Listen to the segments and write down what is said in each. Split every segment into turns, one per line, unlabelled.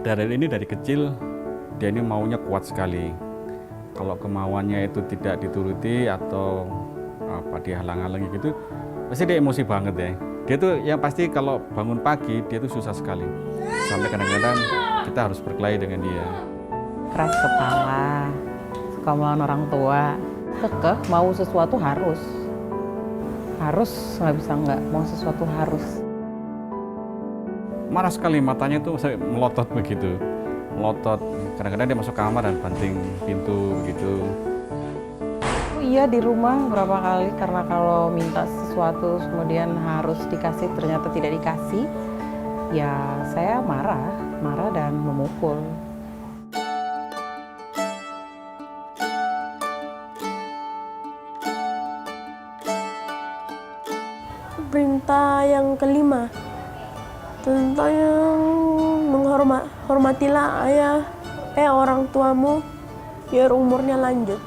Daryl ini dari kecil dia ini maunya kuat sekali. Kalau kemauannya itu tidak dituruti atau dihalang-halangi gitu, pasti dia emosi banget ya. Dia tuh yang pasti kalau bangun pagi dia tuh susah sekali. Sampai kadang-kadang kita harus berkelahi dengan dia.
Keras kepala, suka melawan orang tua, kekeh mau sesuatu harus, nggak bisa nggak, mau sesuatu harus.
Marah sekali, matanya tuh melotot begitu, melotot. Kadang-kadang dia masuk kamar dan banting pintu begitu.
Oh iya, di rumah berapa kali karena kalau minta sesuatu kemudian harus dikasih ternyata tidak dikasih, ya saya marah dan memukul.
Perintah yang kelima tentang yang hormatilah orang tuamu biar umurnya lanjut.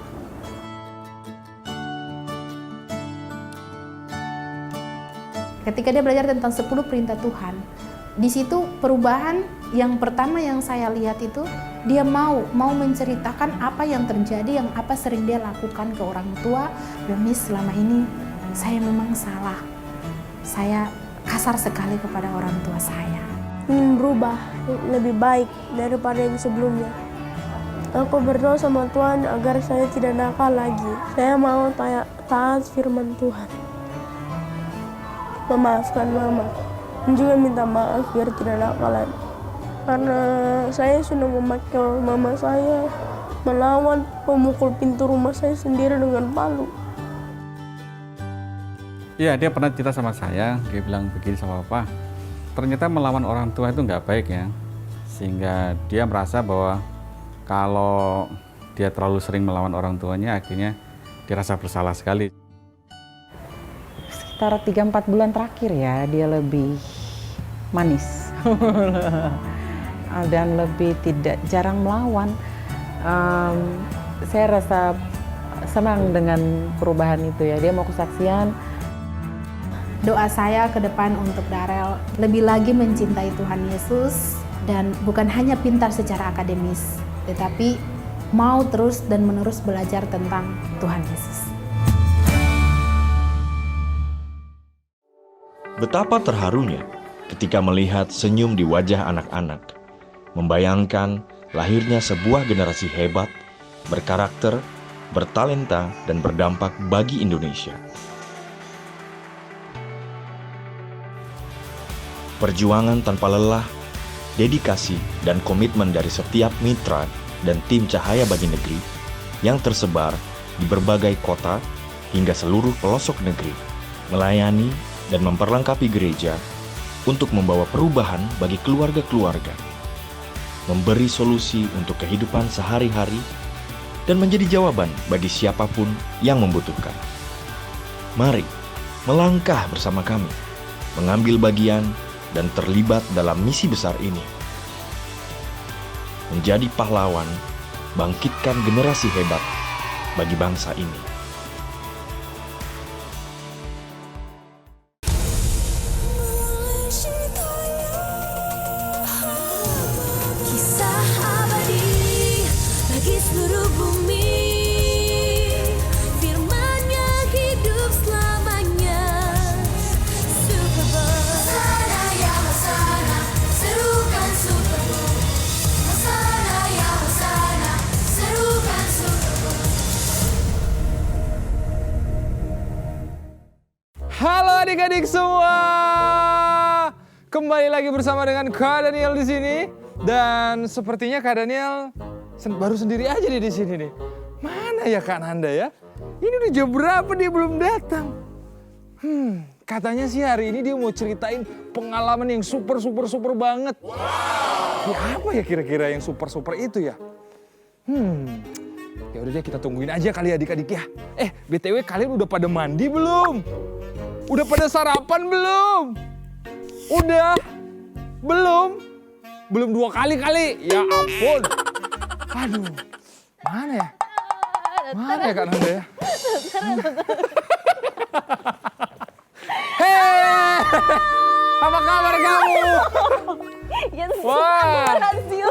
Ketika dia belajar tentang 10 perintah Tuhan, di situ perubahan yang pertama yang saya lihat itu dia mau menceritakan apa yang terjadi, yang apa sering dia lakukan ke orang tua. Miss, selama ini saya memang salah. Saya kasar sekali kepada orang tua saya.
Ingin berubah lebih baik daripada yang sebelumnya. Aku berdoa sama Tuhan agar saya tidak nakal lagi. Saya mau taat firman Tuhan. Memaafkan mama. Dan juga minta maaf biar tidak nakalan. Karena saya sudah memakai mama saya melawan pemukul pintu rumah saya sendiri dengan palu.
Iya, dia pernah cerita sama saya, dia bilang begini sama Papa, ternyata melawan orang tua itu nggak baik ya. Sehingga dia merasa bahwa kalau dia terlalu sering melawan orang tuanya, akhirnya dia rasa bersalah sekali.
Sekitar 3-4 bulan terakhir ya, dia lebih manis dan lebih jarang melawan. Saya rasa senang dengan perubahan itu ya, dia mau kesaksian.
Doa saya ke depan untuk Daryl lebih lagi mencintai Tuhan Yesus dan bukan hanya pintar secara akademis, tetapi mau terus dan menerus belajar tentang Tuhan Yesus.
Betapa terharunya ketika melihat senyum di wajah anak-anak, membayangkan lahirnya sebuah generasi hebat, berkarakter, bertalenta, dan berdampak bagi Indonesia. Perjuangan tanpa lelah, dedikasi, dan komitmen dari setiap mitra dan tim Cahaya Bagi Negeri yang tersebar di berbagai kota hingga seluruh pelosok negeri, melayani dan memperlengkapi gereja untuk membawa perubahan bagi keluarga-keluarga, memberi solusi untuk kehidupan sehari-hari, dan menjadi jawaban bagi siapapun yang membutuhkan. Mari melangkah bersama kami, mengambil bagian dan terlibat dalam misi besar ini. Menjadi pahlawan, bangkitkan generasi hebat bagi bangsa ini.
Kisah abadi bagi seluruh bumi, firman-Nya hidup selamanya. Super Bowl, Hosana ya Hosana, serukan Super Bowl. Hosana ya Hosana, serukan Super Bowl.
Halo adik-adik semua, kembali lagi bersama dengan Kak Daniel di sini. Dan sepertinya Kak Daniel baru sendiri aja nih di sini nih. Mana ya Kak Nanda ya? Ini udah jam berapa dia belum datang? Katanya sih hari ini dia mau ceritain pengalaman yang super banget. Ya apa ya kira-kira yang super itu ya? Ya udah deh, kita tungguin aja kali adik-adik ya. BTW kalian udah pada mandi belum? Udah pada sarapan belum? Udah? Belum? Belum 2 kali kali? Ya ampun. Aduh, mana ya? Mana ya Kak Nanda ya? Hei, apa kabar kamu?
Gitu.
Wah.
Berhasil.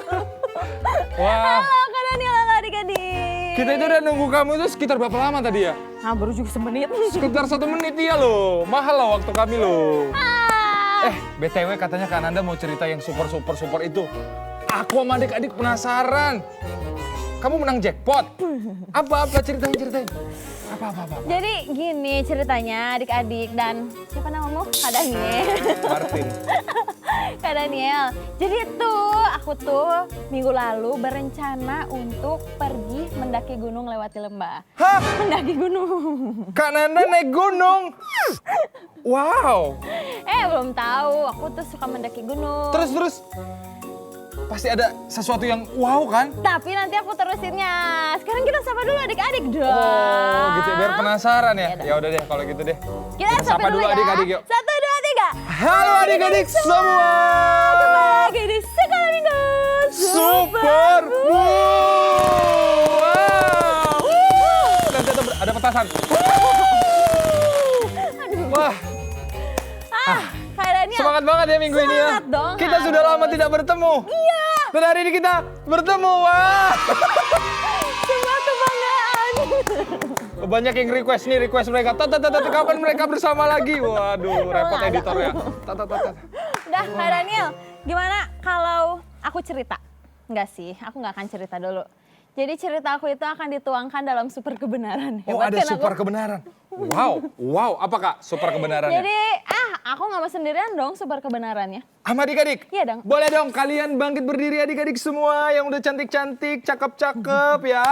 Wah,
Halo Kak Daniel, halo adik-adik.
kita itu udah nunggu kamu itu sekitar berapa lama tadi ya?
Nah, baru juga semenit.
Sekitar 1 menit iya loh. Mahal loh waktu kami loh.
Ah.
BTW katanya Kak Nanda mau cerita yang super itu. Aku sama adik-adik penasaran. Kamu menang jackpot. Apa ceritain. Apa.
Jadi gini ceritanya adik-adik dan siapa namamu? Kak Daniel.
Martin.
Kak Daniel. Jadi tuh aku tuh minggu lalu berencana untuk pergi mendaki gunung lewati lembah.
Hah?
Mendaki gunung.
Kak Nanda naik gunung. Wow.
Belum tahu. Aku tuh suka mendaki gunung.
Terus. Pasti ada sesuatu yang wow kan?
Tapi nanti aku terusinnya. Sekarang kita sapa dulu adik-adik dong.
Oh gitu ya, biar penasaran ya.
Iya dong.
Ya udah deh kalau gitu deh.
Kita
sapa dulu
ya.
adik-adik yuk.
1, 2, 3.
Halo adik-adik semua.
Kembali lagi di Sekolah Minggu
Super wow. Nanti ada petasan. Wah,
Kak Daniel.
semangat banget ya minggu ini ya.
Semangat dong,
Kita sudah lama tidak bertemu.
Iya.
Dan hari ini kita bertemu. Wah.
Sebuah kebanggaan.
Banyak yang request mereka. Kapan mereka bersama lagi? Waduh, repot editor ya.
Udah, Kak Daniel. Gimana kalau aku cerita? Enggak sih, aku nggak akan cerita dulu. Jadi cerita aku itu akan dituangkan dalam super kebenaran.
Oh,
Hebat
ada
kan
super
aku?
kebenaran. Wow. Apa Kak super kebenarannya?
Jadi, aku nggak mau sendirian dong super kebenarannya.
Sama adik-adik?
Iya dong.
Boleh dong kalian bangkit berdiri adik-adik semua yang udah cantik-cantik, cakep-cakep ya.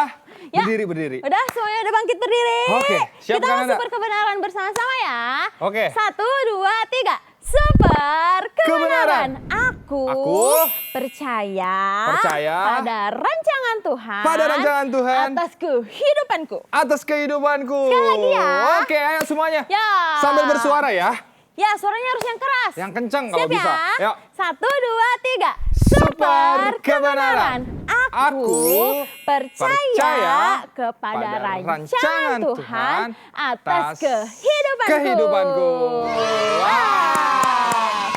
Ya.
Berdiri.
Udah, semuanya udah bangkit berdiri.
Oke, siap
Kita
Kak
mau
Nanda?
super kebenaran bersama-sama ya.
Oke.
1, 2, 3. Super kebenaran. Aku percaya pada rancangan Tuhan. Atas kehidupanku.
Atas kehidupanku.
Sekali lagi ya.
Oke, ayo semuanya.
Ya.
Sambil bersuara ya.
Ya, suaranya harus yang keras.
Yang kenceng kalau
Siap
bisa.
ya?
Yuk.
1, 2, 3.
Super kebenaran.
Aku percaya kepada
pada
rancangan Tuhan atas
kehidupanku.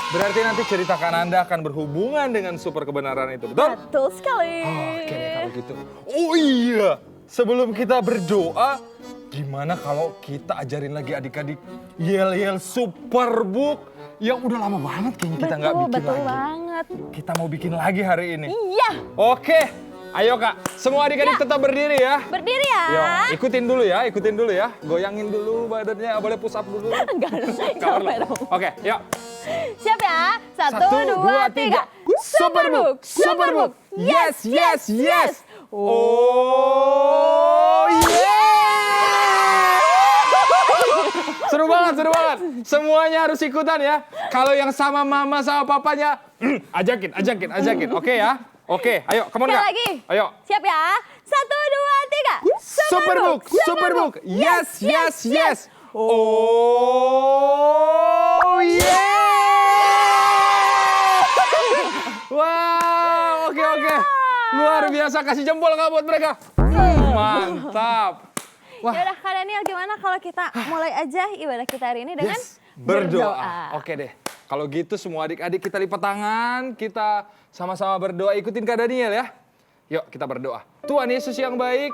Berarti nanti cerita Kak Nanda akan berhubungan dengan super kebenaran itu, betul?
Betul sekali.
Oke deh kalau gitu. Oh iya, sebelum kita berdoa, gimana kalau kita ajarin lagi adik-adik yel-yel Superbook yang udah lama banget kayaknya kita nggak bikin
Betul
lagi.
banget.
Kita mau bikin lagi hari ini.
Iya,
Oke, ayo Kak, semua adik-adik tetap berdiri ya.
berdiri ya.
Yo, ikutin dulu ya. Goyangin dulu badannya, boleh push up dulu.
Enggak ada,
Nggak
capek
perlu.
dong.
Oke, yuk.
Siap ya? 1, 2, 3.
Superbook. Yes. Oh, yeah. Seru banget. Semuanya harus ikutan ya. Kalau yang sama mama sama papanya, ajakin. Oke ya? Oke, ayo, come on
Sekali
Kak.
lagi.
Ayo.
Siap ya? 1, 2, 3.
Superbook. Yes. Oh, yeah. Wow, oke. Luar biasa, kasih jempol Kak buat mereka. Mantap. Wah.
Yaudah Kak Daniel, gimana kalau kita mulai aja ibadah kita hari ini dengan
berdoa. Oke deh. Kalau gitu semua adik-adik kita lipat tangan, kita sama-sama berdoa, ikutin Kak Daniel ya. Yuk kita berdoa. Tuhan Yesus yang baik,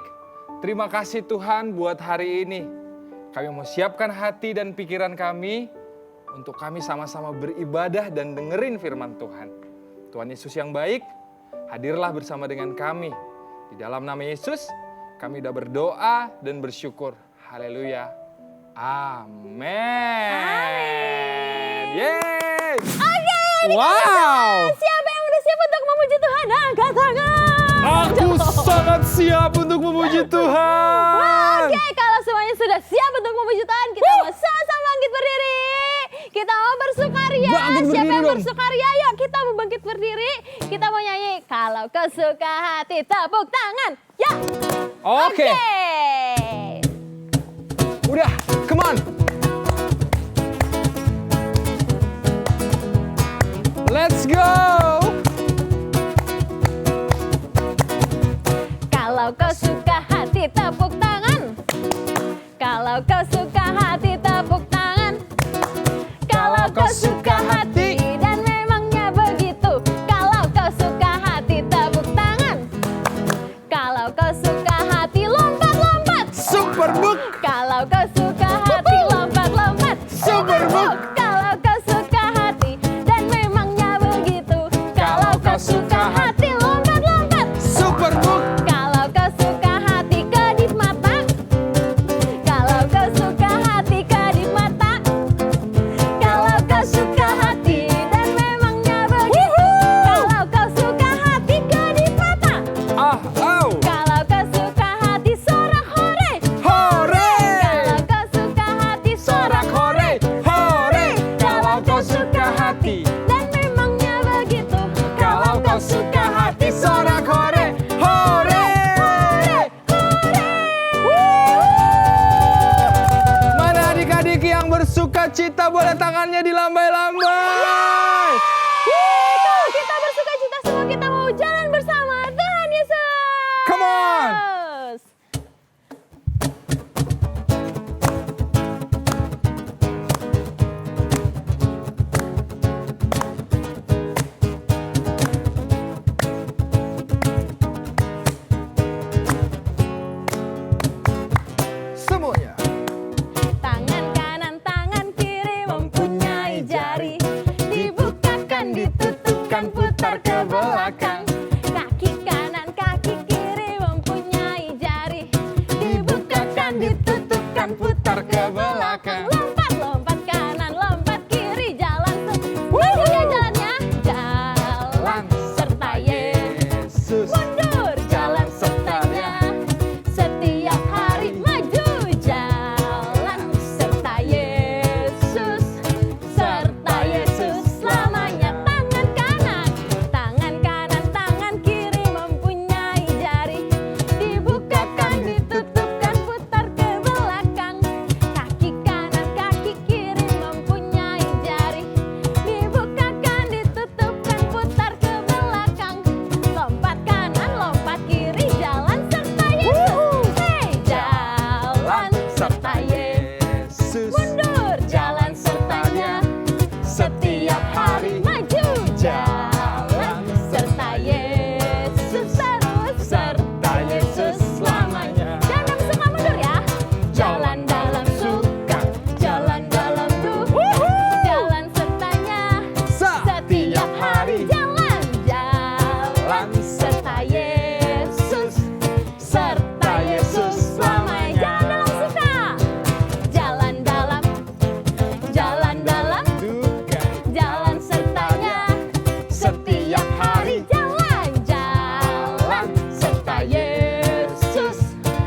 terima kasih Tuhan buat hari ini. Kami mau siapkan hati dan pikiran kami untuk kami sama-sama beribadah dan dengerin firman Tuhan. Tuhan Yesus yang baik, hadirlah bersama dengan kami. Di dalam nama Yesus, kami udah berdoa dan bersyukur. Haleluya. Amin. Yeay.
Oke,
Wow.
siapa yang udah siap untuk memuji Tuhan? Angkat tangan.
Aku sangat siap untuk memuji Tuhan.
Oke, kalau semuanya sudah siap untuk memuji Tuhan, kita mau sama-sama bangkit berdiri. Kita mau bersukaria.
Bangkit
Siapa
berdiri
yang
dong.
bersukaria? Yuk kita mau bangkit berdiri. Kita mau nyanyi. Kalau kau suka hati, tepuk tangan. Ya.
Oke. Udah, come on. Let's go.
Kalau kau suka hati, tepuk tangan. Kalau kau suka hati, tepuk tangan. Kalau kau suka hati dan memangnya begitu. Kalau
lambai-lambai.
Kita bersuka cita semua, kita mau jalan bersama Tuhan Yesus.
Come on. Semuanya.
Tangan kanan, tangan kiri mempunyai jari. Dibukakan, ditutupkan, putar ke belakang. Kaki kanan, kaki kiri mempunyai jari. Dibukakan, ditutupkan, putar ke belakang. Lompat, lompat kanan, lompat kiri, jalan maju ya jalannya. Jalan serta Yesus. Mundur, jalan sertanya. Setiap hari maju, jalan serta Yesus. Serta Yesus selamanya. Tangan kanan, tangan kiri mempunyai jari. Dibukakan, ditutupkan, putar ke belakang. Kaki kanan, kaki kiri mempunyai jari. Dibukakan, ditutupkan, putar ke belakang. Lompat kanan, lompat kiri, jalan serta Yesus. Hey, jalan serta Yesus. Mundur, jalan sertanya. Setiap hari maju, jalan serta Yesus. Terus serta Yesus selamanya. Jangan suka mundur ya. Jalan dalam suka, jalan dalam duka, jalan sertanya. Setiap hari jalan, jalan serta Yesus. Serta Yesus selamanya. Jalan dalam suka, jalan dalam
Duka.
jalan sertanya. Setiap hari jalan, jalan serta Yesus.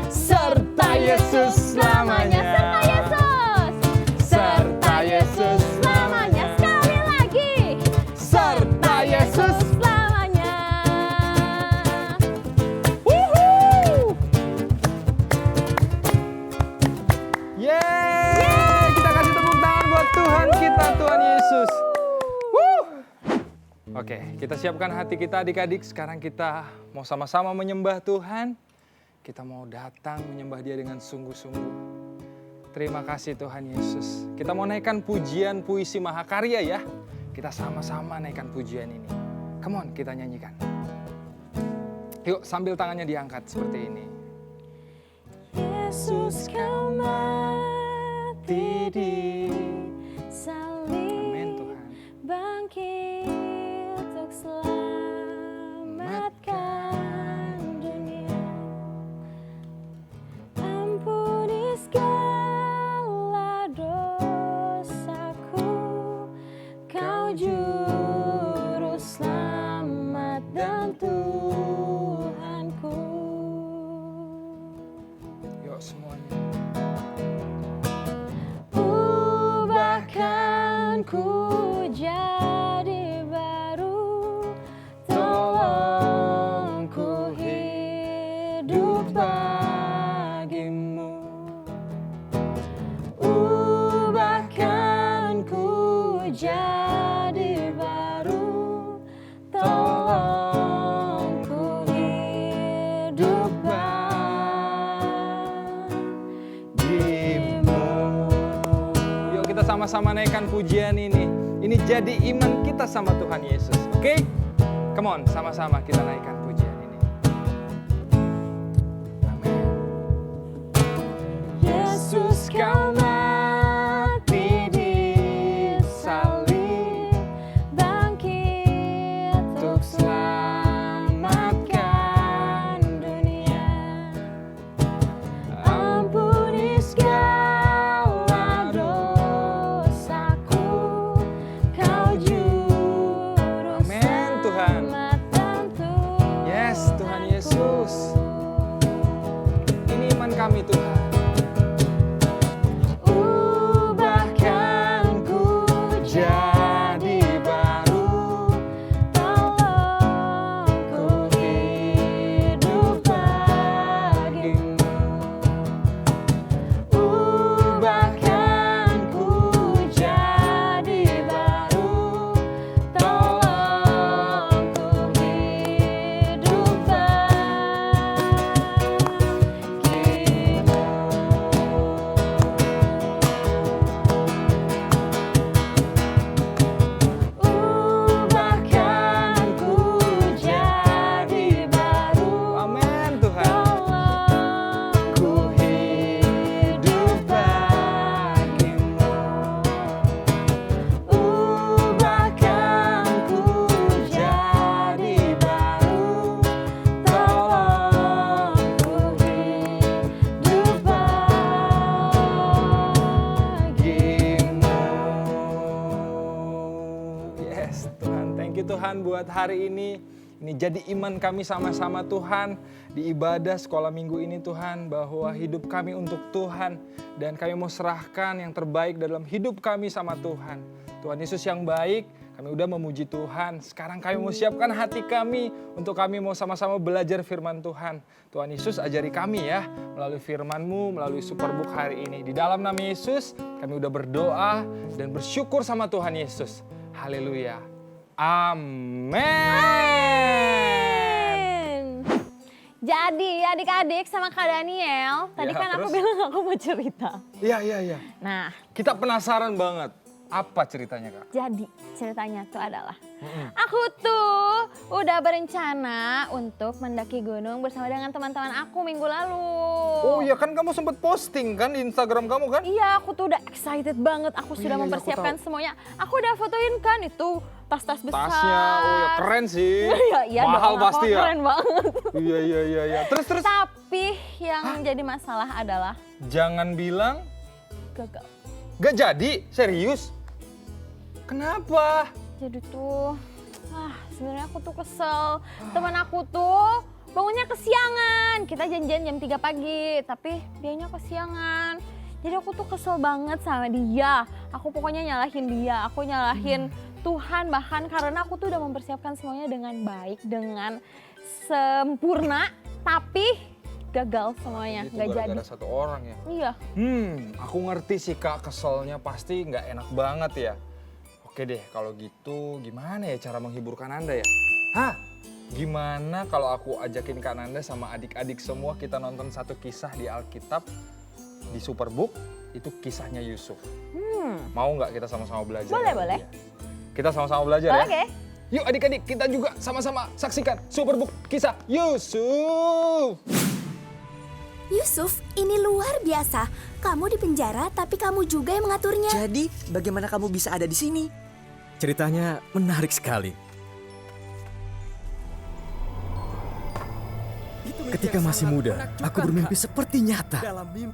Serta Yesus selamanya. Serta Yesus selamanya. Sekali lagi. Serta Yesus selamanya. Wuhu!
Yeay! Kita kasih tepuk tangan buat Tuhan kita, Tuhan Yesus. Wuh! Oke, kita siapkan hati kita adik-adik. Sekarang kita mau sama-sama menyembah Tuhan. Kita mau datang menyembah Dia dengan sungguh-sungguh. Terima kasih Tuhan Yesus. Kita mau naikkan pujian puisi Mahakarya ya. Kita sama-sama naikkan pujian ini. Come on, kita nyanyikan. Yuk, sambil tangannya diangkat seperti ini.
Yesus kau mati di salib,
Amin Tuhan.
bangkit untuk selamatkan dunia. Ampuni segala dosaku, kau juru selamat dan Tuhanku.
Yuk semuanya.
Ubahkan ku jadi baru, tolong ku hidup bagimu. Ubahkan ku jadi baru, tolong ku hidup bagimu.
Yuk kita sama-sama naikkan pujian ini. Ini jadi iman kita sama Tuhan Yesus. Oke? Come on, sama-sama kita naikkan pujian ini. Amin.
Yesus kau mati di salib, bangkit untuk selamatkan dunia. Ampuni segala dosaku, kau juru
Amin, Tuhan.
selamat dan Tuhan.
Yes, Tuhan Yesus. Ini iman kami Tuhan.
Ubahkan ku jadi baru, tolong ku hidup bagimu. Ubahkan ku jadi baru,
Yes, Tuhan. Thank you Tuhan buat hari ini. Ini jadi iman kami sama-sama Tuhan. Di ibadah sekolah minggu ini Tuhan. Bahwa hidup kami untuk Tuhan. Dan kami mau serahkan yang terbaik dalam hidup kami sama Tuhan. Tuhan Yesus yang baik, kami udah memuji Tuhan. Sekarang kami mau siapkan hati kami untuk kami mau sama-sama belajar firman Tuhan. Tuhan Yesus ajari kami ya melalui firman-Mu, melalui Superbook hari ini. Di dalam nama Yesus kami udah berdoa dan bersyukur sama Tuhan Yesus. Haleluya. Amin.
Jadi adik-adik sama Kak Daniel, tadi
Ya,
kan aku
terus?
bilang aku mau cerita.
Iya.
Nah,
Kita penasaran banget. Apa ceritanya Kak?
jadi ceritanya tuh adalah aku tuh udah berencana untuk mendaki gunung bersama dengan teman-teman aku minggu lalu.
Oh iya kan kamu sempat posting kan di Instagram kamu kan?
Iya, aku tuh udah excited banget. Aku sudah
iya,
mempersiapkan
aku
semuanya. Aku udah fotoin kan itu tas-tas besar.
Tasnya, oh ya keren sih.
Iya
Mahal
dong,
pasti
aku
ya.
keren banget.
Iya. Terus.
Tapi yang jadi masalah adalah
Jangan bilang
gagal.
gak jadi, serius. Kenapa?
Jadi tuh, sebenarnya aku tuh kesel. Teman aku tuh bangunnya kesiangan. Kita janjian jam 3 pagi, tapi dianya kesiangan. Jadi aku tuh kesel banget sama dia. Aku pokoknya nyalahin dia, aku nyalahin Tuhan bahkan karena aku tuh udah mempersiapkan semuanya dengan baik, dengan sempurna, tapi gagal semuanya,
Itu
nggak jadi.
gara-gara satu orang ya.
Iya.
Aku ngerti sih Kak, keselnya pasti nggak enak banget ya. Oke deh, kalau gitu gimana ya cara menghiburkan Anda ya? Gimana kalau aku ajakin Kak Nanda sama adik-adik semua kita nonton satu kisah di Alkitab di Superbook, itu kisahnya Yusuf. Mau nggak kita sama-sama belajar?
Boleh,
dari
boleh.
dia? Kita sama-sama belajar ya?
Oke.
Yuk adik-adik, kita juga sama-sama saksikan Superbook kisah Yusuf.
Yusuf, ini luar biasa. Kamu di penjara, tapi kamu juga yang mengaturnya.
Jadi, bagaimana kamu bisa ada di sini? Ceritanya menarik sekali. Ketika masih muda, aku bermimpi seperti nyata.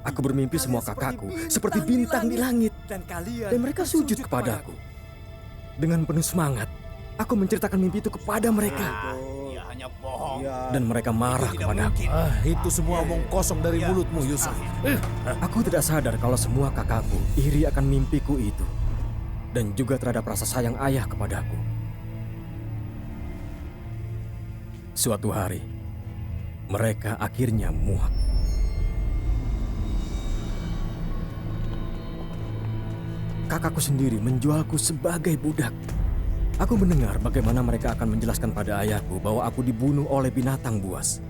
Aku bermimpi semua kakakku seperti bintang di langit. Dan mereka sujud kepadaku. Dengan penuh semangat, aku menceritakan mimpi itu kepada mereka. Dan mereka marah kepadaku.
Itu semua omong kosong dari mulutmu, Yusuf.
Aku tidak sadar kalau semua kakakku iri akan mimpiku itu. Dan juga terhadap rasa sayang ayah kepadaku. Suatu hari, mereka akhirnya muak. Kakakku sendiri menjualku sebagai budak. Aku mendengar bagaimana mereka akan menjelaskan pada ayahku bahwa aku dibunuh oleh binatang buas.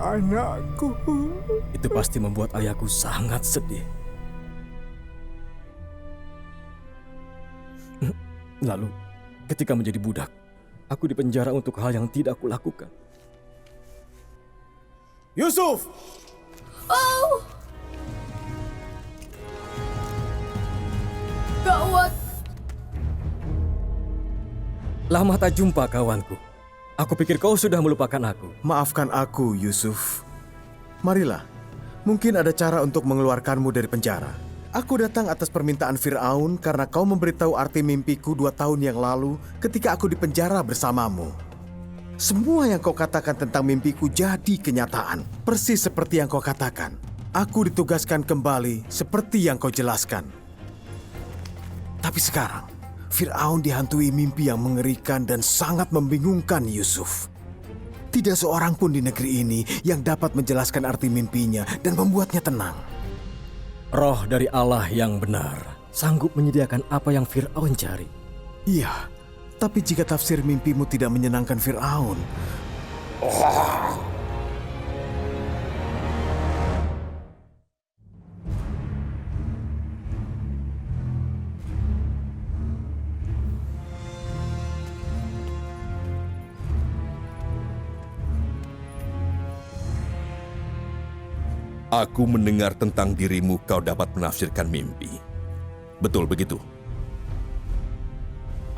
Anakku.
Itu pasti membuat ayahku sangat sedih. Lalu, ketika menjadi budak, aku dipenjara untuk hal yang tidak aku lakukan.
Yusuf!
Oh! Gawat!
Lama tak jumpa, kawanku. Aku pikir kau sudah melupakan aku.
Maafkan aku, Yusuf. Marilah, mungkin ada cara untuk mengeluarkanmu dari penjara. Aku datang atas permintaan Fir'aun karena kau memberitahu arti mimpiku 2 tahun yang lalu ketika aku dipenjara bersamamu. Semua yang kau katakan tentang mimpiku jadi kenyataan. Persis seperti yang kau katakan. Aku ditugaskan kembali seperti yang kau jelaskan. Tapi sekarang, Fir'aun dihantui mimpi yang mengerikan dan sangat membingungkan Yusuf. Tidak seorang pun di negeri ini yang dapat menjelaskan arti mimpinya dan membuatnya tenang.
Roh dari Allah yang benar sanggup menyediakan apa yang Fir'aun cari.
Iya, tapi jika tafsir mimpimu tidak menyenangkan Fir'aun,
Aku mendengar tentang dirimu kau dapat menafsirkan mimpi. Betul begitu?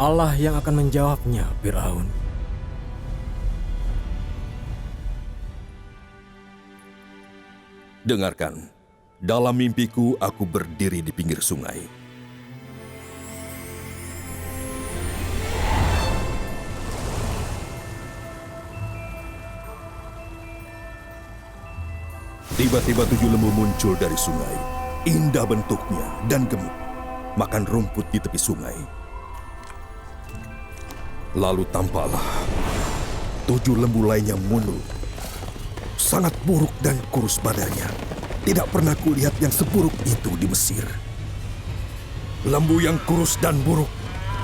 Allah yang akan menjawabnya, Fir'aun.
Dengarkan, dalam mimpiku aku berdiri di pinggir sungai. Tiba-tiba 7 lembu muncul dari sungai. Indah bentuknya dan gemuk. Makan rumput di tepi sungai. Lalu tampaklah 7 lembu lainnya muncul. Sangat buruk dan kurus badannya. Tidak pernah kulihat yang seburuk itu di Mesir. Lembu yang kurus dan buruk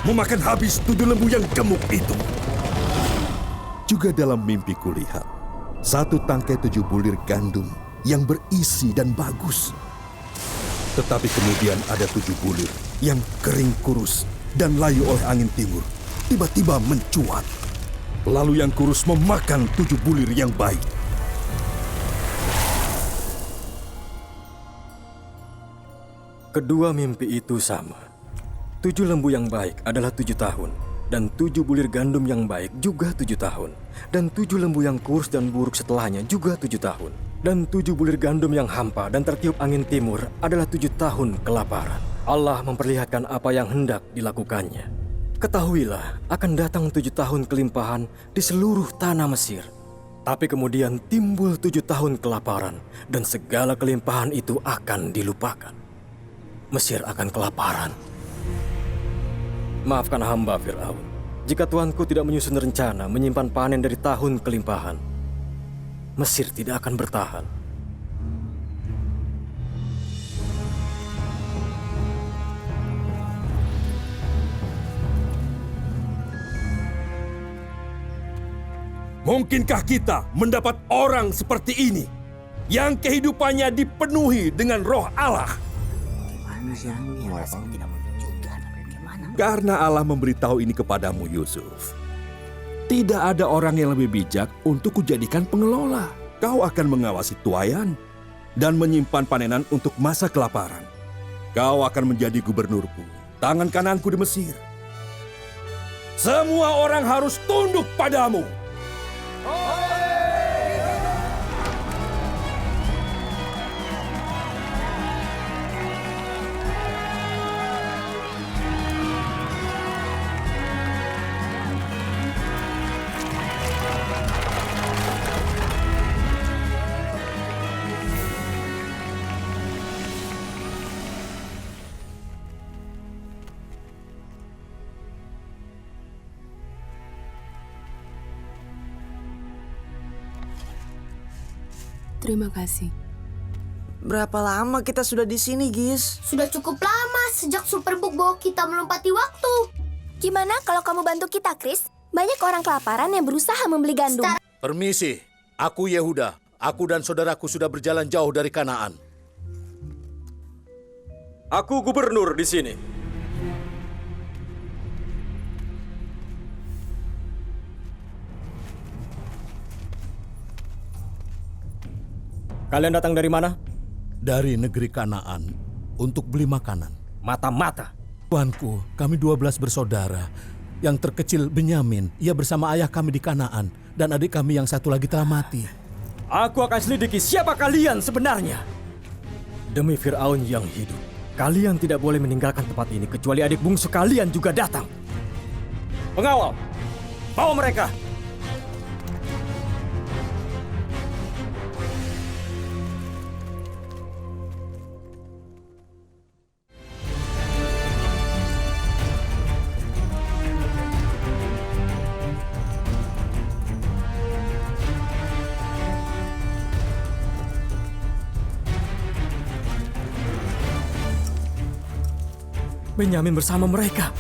memakan habis 7 lembu yang gemuk itu. Juga dalam mimpi kulihat satu tangkai 7 bulir gandum yang berisi dan bagus. Tetapi kemudian ada 7 bulir yang kering kurus dan layu oleh angin timur tiba-tiba mencuat. Lalu yang kurus memakan 7 bulir yang baik.
Kedua mimpi itu sama. 7 lembu yang baik adalah 7 tahun. Dan 7 bulir gandum yang baik juga 7 tahun. Dan 7 lembu yang kurus dan buruk setelahnya juga 7 tahun. Dan 7 bulir gandum yang hampa dan tertiup angin timur adalah 7 tahun kelaparan. Allah memperlihatkan apa yang hendak dilakukannya. Ketahuilah, akan datang 7 tahun kelimpahan di seluruh tanah Mesir. Tapi kemudian timbul 7 tahun kelaparan, dan segala kelimpahan itu akan dilupakan. Mesir akan kelaparan. Maafkan hamba Fir'aun, jika Tuanku tidak menyusun rencana menyimpan panen dari tahun kelimpahan. Mesir tidak akan bertahan.
Mungkinkah kita mendapat orang seperti ini yang kehidupannya dipenuhi dengan roh Allah? Karena Allah memberitahu ini kepadamu, Yusuf. Tidak ada orang yang lebih bijak untuk kujadikan pengelola. Kau akan mengawasi tuayan dan menyimpan panenan untuk masa kelaparan. Kau akan menjadi gubernurku, tangan kananku di Mesir. Semua orang harus tunduk padamu.
Terima kasih.
Berapa lama kita sudah di sini, Gis?
Sudah cukup lama sejak Superbook bawa kita melompati waktu. Gimana kalau kamu bantu kita, Chris? Banyak orang kelaparan yang berusaha membeli gandum.
Permisi, aku Yehuda. Aku dan saudaraku sudah berjalan jauh dari Kanaan.
Aku gubernur di sini. Kalian datang dari mana?
Dari negeri Kanaan untuk beli makanan.
Mata-mata.
Tuanku, kami 12 bersaudara. Yang terkecil Benyamin, ia bersama ayah kami di Kanaan. Dan adik kami yang satu lagi telah mati.
Aku akan selidiki siapa kalian sebenarnya. Demi Fir'aun yang hidup, kalian tidak boleh meninggalkan tempat ini kecuali adik bungsu kalian juga datang. Pengawal, bawa mereka. Benyamin bersama mereka.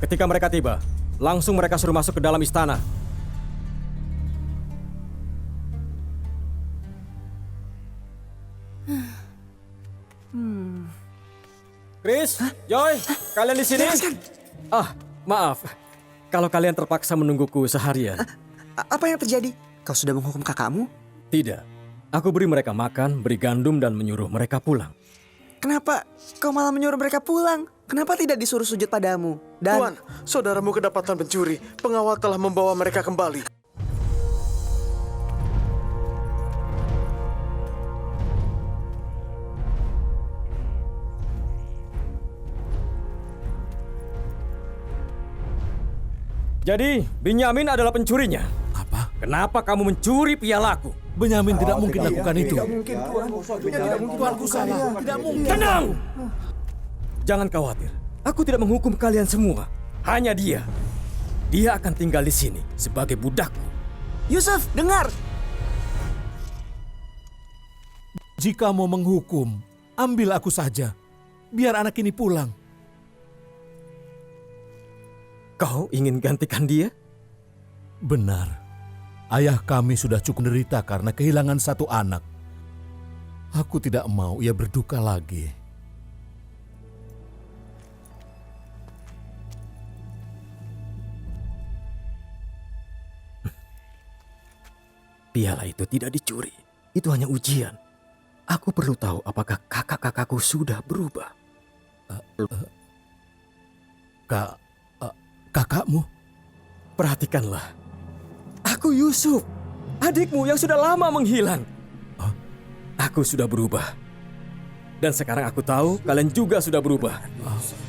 Ketika mereka tiba, langsung mereka suruh masuk ke dalam istana. Chris, Joy, kalian di sini? Maaf. Kalau kalian terpaksa menungguku seharian.
Apa yang terjadi? Kau sudah menghukum kakakmu?
Tidak. Aku beri mereka makan, beri gandum, dan menyuruh mereka pulang.
Kenapa kau malah menyuruh mereka pulang? Kenapa tidak disuruh sujud padamu? Dan
Tuan, saudaramu kedapatan pencuri. Pengawal telah membawa mereka kembali.
Jadi, Benyamin adalah pencurinya.
Apa?
Kenapa kamu mencuri pialaku?
Benyamin tidak mungkin lakukan itu.
Tidak mungkin, Tuanku salah. Tidak mungkin. Tenang! Jangan khawatir. Aku tidak menghukum kalian semua. Hanya dia. Dia akan tinggal di sini sebagai budakku.
Yusuf, dengar!
Jika mau menghukum, ambil aku saja. Biar anak ini pulang.
Kau ingin gantikan dia?
Benar. Ayah kami sudah cukup derita karena kehilangan satu anak. Aku tidak mau ia berduka lagi.
Piala itu tidak dicuri. Itu hanya ujian. Aku perlu tahu apakah kakak-kakakku sudah berubah.
Kakakmu?
Perhatikanlah. Aku Yusuf, adikmu yang sudah lama menghilang. Aku sudah berubah. Dan sekarang aku tahu kalian juga sudah berubah.
Yusuf.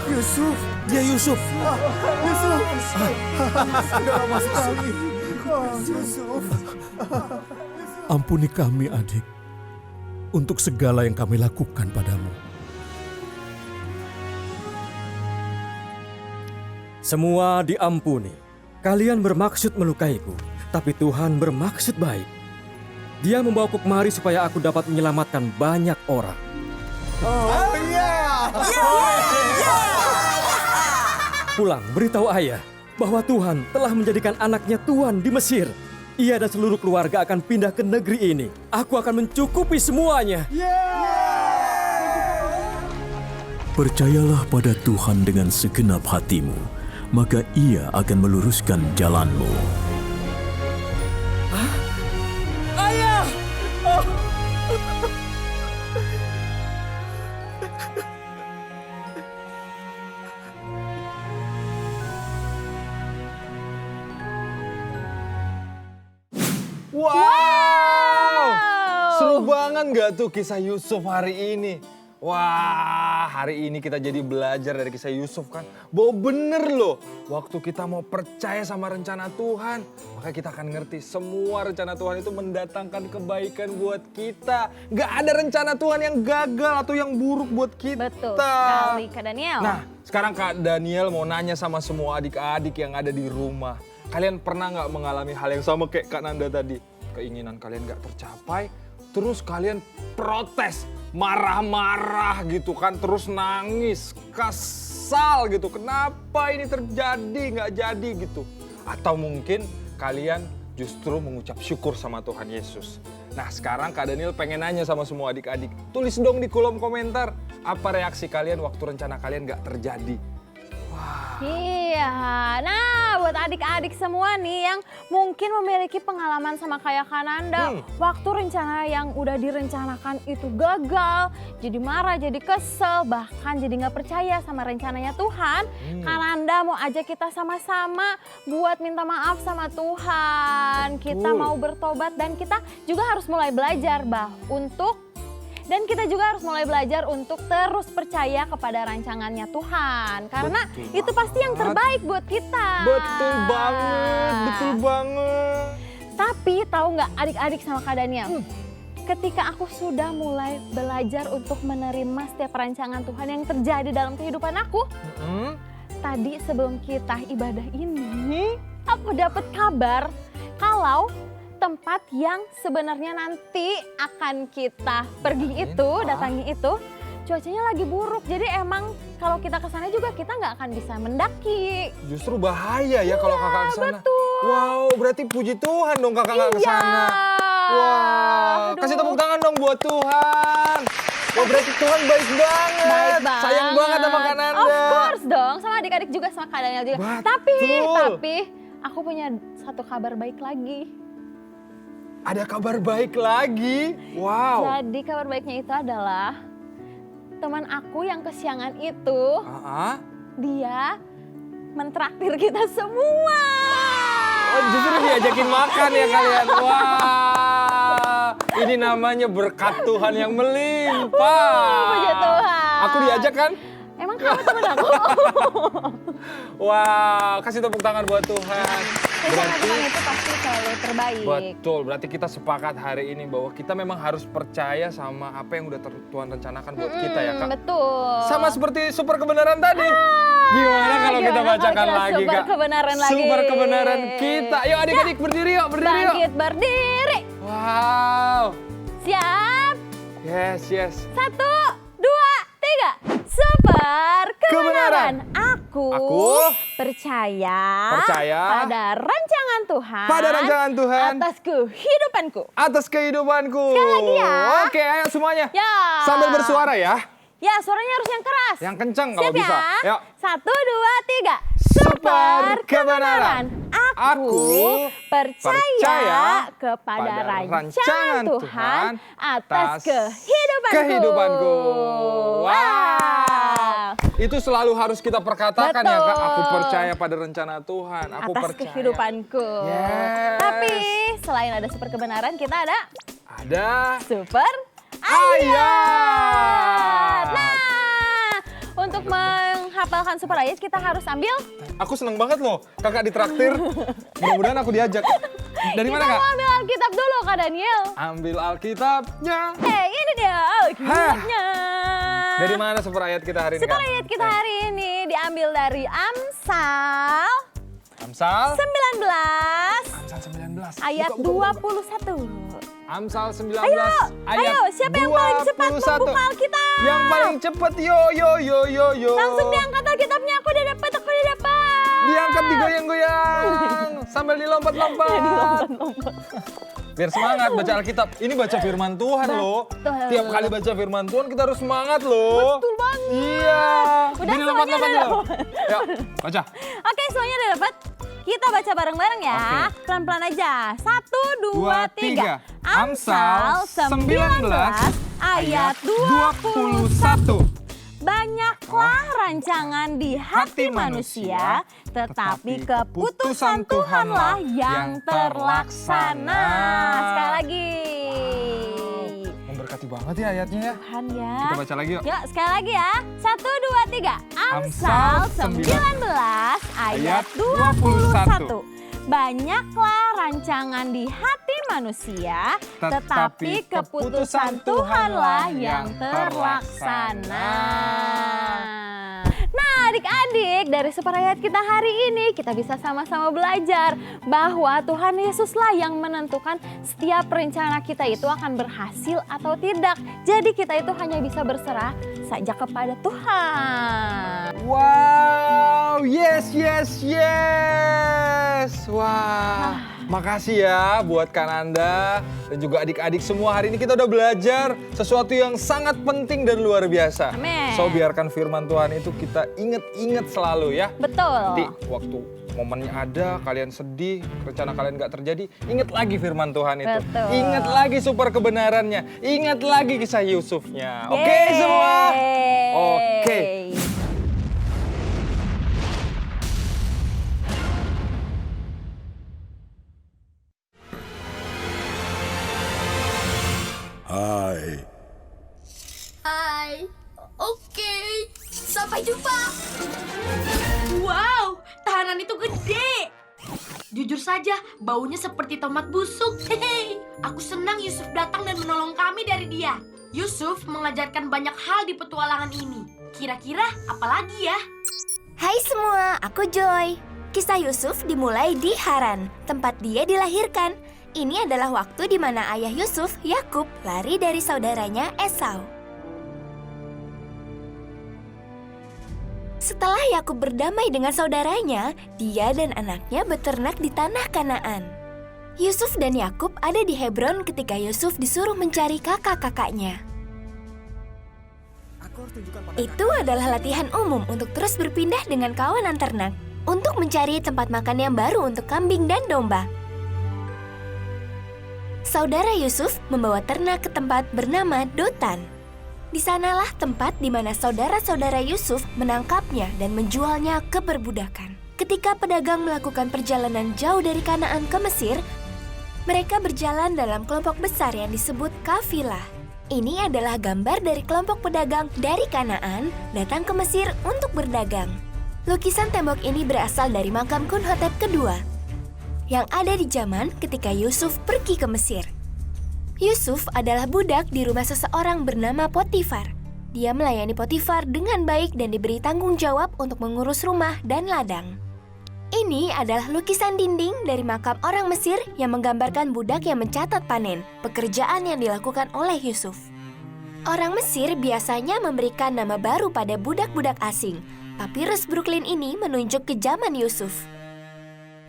Yusuf.
Dia Yusuf.
Yusuf. Sudah lama sekali. Yusuf.
Ampuni kami, adik. Untuk segala yang kami lakukan padamu.
Semua diampuni. Kalian bermaksud melukaiku, tapi Tuhan bermaksud baik. Dia membawaku kemari supaya aku dapat menyelamatkan banyak orang.
Oh iya.
Pulang, beritahu ayah bahwa Tuhan telah menjadikan anaknya tuan di Mesir. Ia dan seluruh keluarga akan pindah ke negeri ini. Aku akan mencukupi semuanya.
Percayalah pada Tuhan dengan segenap hatimu, maka Ia akan meluruskan jalanmu.
Ayah! Oh.
Wow! Seru banget gak tuh kisah Yusuf hari ini? Wah, hari ini kita jadi belajar dari kisah Yusuf kan. Bahwa bener loh, waktu kita mau percaya sama rencana Tuhan, maka kita akan ngerti semua rencana Tuhan itu mendatangkan kebaikan buat kita. Gak ada rencana Tuhan yang gagal atau yang buruk buat kita.
Betul sekali, Kak Daniel.
Nah, sekarang Kak Daniel mau nanya sama semua adik-adik yang ada di rumah. Kalian pernah nggak mengalami hal yang sama kayak Kak Nanda tadi? Keinginan kalian nggak tercapai, terus kalian protes, marah-marah gitu kan, terus nangis, kesal gitu. Kenapa ini terjadi, nggak jadi gitu. Atau mungkin kalian justru mengucap syukur sama Tuhan Yesus. Nah sekarang Kak Daniel pengen nanya sama semua adik-adik. Tulis dong di kolom komentar, apa reaksi kalian waktu rencana kalian nggak terjadi.
Iya, nah buat adik-adik semua nih yang mungkin memiliki pengalaman sama kayak Kananda. Waktu rencana yang udah direncanakan itu gagal, jadi marah, jadi kesel, bahkan jadi nggak percaya sama rencananya Tuhan. Kananda mau ajak kita sama-sama buat minta maaf sama Tuhan. Kita mau bertobat dan kita juga harus mulai belajar Dan kita juga harus mulai belajar untuk terus percaya kepada rancangannya Tuhan. Karena itu pasti yang terbaik buat kita.
Betul banget.
Tapi tahu nggak adik-adik sama Kak Daniel? Ketika aku sudah mulai belajar untuk menerima setiap rancangan Tuhan yang terjadi dalam kehidupan aku. Tadi sebelum kita ibadah ini, aku dapat kabar kalau tempat yang sebenarnya nanti akan kita pergi datangi itu, cuacanya lagi buruk. Jadi emang kalau kita ke sana juga kita nggak akan bisa mendaki.
Justru bahaya ya kalau kakak ke sana.
Betul.
Wow, berarti puji Tuhan dong kakak nggak ke sana. Wow, kasih tepuk tangan dong buat Tuhan. Wah, berarti Tuhan baik banget. Sayang banget sama Kak Nanda.
Of course dong, sama adik-adik juga, sama Kak Daniel juga. Tapi aku punya satu kabar baik lagi.
Ada kabar baik lagi? Wow.
Jadi kabar baiknya itu adalah teman aku yang kesiangan itu, dia mentraktir kita semua.
Oh, justru diajakin makan ya kalian. Wah, ini namanya berkat Tuhan yang melimpah.
Puji Tuhan.
Aku diajak kan?
Emang kamu temen aku.
Wow, kasih tepuk tangan buat Tuhan.
Rencana Tuhan itu pasti selalu terbaik.
Betul, berarti kita sepakat hari ini bahwa kita memang harus percaya sama apa yang udah Tuhan rencanakan buat kita ya Kak.
Betul.
Sama seperti super kebenaran tadi. Gimana kalau kita bacakan lagi
super
Kak?
Kebenaran lagi.
Super kebenaran kita. Yuk adik-adik berdiri yuk, berdiri yuk.
Bangkit berdiri.
Wow.
Siap.
Yes.
1, 2, 3. Super kebenaran. Aku percaya pada rancangan Tuhan.
Pada rancangan Tuhan.
Atas kehidupanku.
Atas kehidupanku.
Sekali lagi ya.
Oke, ayo semuanya.
Ya.
Sambil bersuara ya.
Ya, suaranya harus yang keras.
Yang kencang kalau
Siap
bisa.
ya?
Yuk.
1, 2, 3.
Super kebenaran.
Aku percaya kepada
pada
rancangan Tuhan atas kehidupanku.
Wow. Itu selalu harus kita perkatakan ya Kak. Aku percaya pada rencana Tuhan. Aku
Atas
percaya.
kehidupanku.
Yes.
Tapi selain ada super kebenaran, kita ada super ayat. Nah, untuk menghafalkan super ayat kita harus ambil.
Aku seneng banget loh, kakak ditraktir. Mudah-mudahan aku diajak. Dari mana Kak?
Kita mau ambil Alkitab dulu Kak Daniel.
Ambil Alkitabnya.
Ini dia Alkitabnya.
Dari mana super ayat kita hari ini
Super
Kak?
ayat kita hari ini diambil dari Amsal 19 ayat 21.
Amsal 19
Ayo,
ayat
siapa yang paling cepat
21.
membuka Alkitab?
Yang paling cepat, yo.
Langsung diangkat Alkitabnya, aku udah dapat.
Diangkat, digoyang-goyang, sambil dilompat-lompat. Biar semangat baca Alkitab. Ini baca firman Tuhan loh. Tiap kali baca firman Tuhan kita harus semangat loh.
Betul banget.
Iya.
Udah,
Gini
semuanya
lompat-lompat
udah
loh. Yuk, baca.
Oke, semuanya udah dapat. Kita baca bareng-bareng ya. Pelan-pelan aja. 1, 2, 3. Amsal 19 ayat 21. Banyaklah rancangan di hati manusia, tetapi keputusan Tuhanlah yang terlaksana. Sekali lagi.
Memberkati banget ya ayatnya ya.
Tuhan ya.
Kita baca lagi yuk.
Yuk, sekali lagi ya. 1, 2, 3. Amsal 19 ayat 21. Banyaklah rancangan di hati manusia, tetapi keputusan Tuhanlah yang terlaksana. Nah, adik-adik, dari super ayat kita hari ini kita bisa sama-sama belajar bahwa Tuhan Yesuslah yang menentukan setiap rencana kita itu akan berhasil atau tidak. Jadi kita itu hanya bisa berserah saja kepada Tuhan.
Wow, yes. Wah, makasih ya buat Kananda dan juga adik-adik semua. Hari ini kita udah belajar sesuatu yang sangat penting dan luar biasa.
Amin.
So biarkan firman Tuhan itu kita ingat selalu ya.
Betul.
Nanti waktu momennya ada, kalian sedih, rencana kalian gak terjadi, ingat lagi firman Tuhan itu.
Betul.
Ingat lagi super kebenarannya, ingat lagi kisah Yusufnya. Oke semua? Oke.
Hai. Oke. Sampai jumpa. Wow, tahanan itu gede. Jujur saja, baunya seperti tomat busuk. Hehe. Aku senang Yusuf datang dan menolong kami dari dia. Yusuf mengajarkan banyak hal di petualangan ini. Kira-kira apa lagi ya?
Hai semua, aku Joy. Kisah Yusuf dimulai di Haran, tempat dia dilahirkan. Ini adalah waktu di mana ayah Yusuf, Yakub, lari dari saudaranya Esau. Setelah Yakub berdamai dengan saudaranya, dia dan anaknya beternak di tanah Kanaan. Yusuf dan Yakub ada di Hebron ketika Yusuf disuruh mencari kakak-kakaknya. Itu adalah latihan umum untuk terus berpindah dengan kawanan ternak untuk mencari tempat makan yang baru untuk kambing dan domba. Saudara Yusuf membawa ternak ke tempat bernama Dotan. Di sanalah tempat di mana saudara-saudara Yusuf menangkapnya dan menjualnya ke perbudakan. Ketika pedagang melakukan perjalanan jauh dari Kanaan ke Mesir, mereka berjalan dalam kelompok besar yang disebut kafilah. ini adalah gambar dari kelompok pedagang dari Kanaan datang ke Mesir untuk berdagang. Lukisan tembok ini berasal dari makam Kunhotep kedua yang ada di zaman ketika Yusuf pergi ke Mesir. Yusuf adalah budak di rumah seseorang bernama Potifar. Dia melayani Potifar dengan baik dan diberi tanggung jawab untuk mengurus rumah dan ladang. Ini adalah lukisan dinding dari makam orang Mesir yang menggambarkan budak yang mencatat panen, pekerjaan yang dilakukan oleh Yusuf. Orang Mesir biasanya memberikan nama baru pada budak-budak asing. Papirus Brooklyn ini menunjuk ke zaman Yusuf.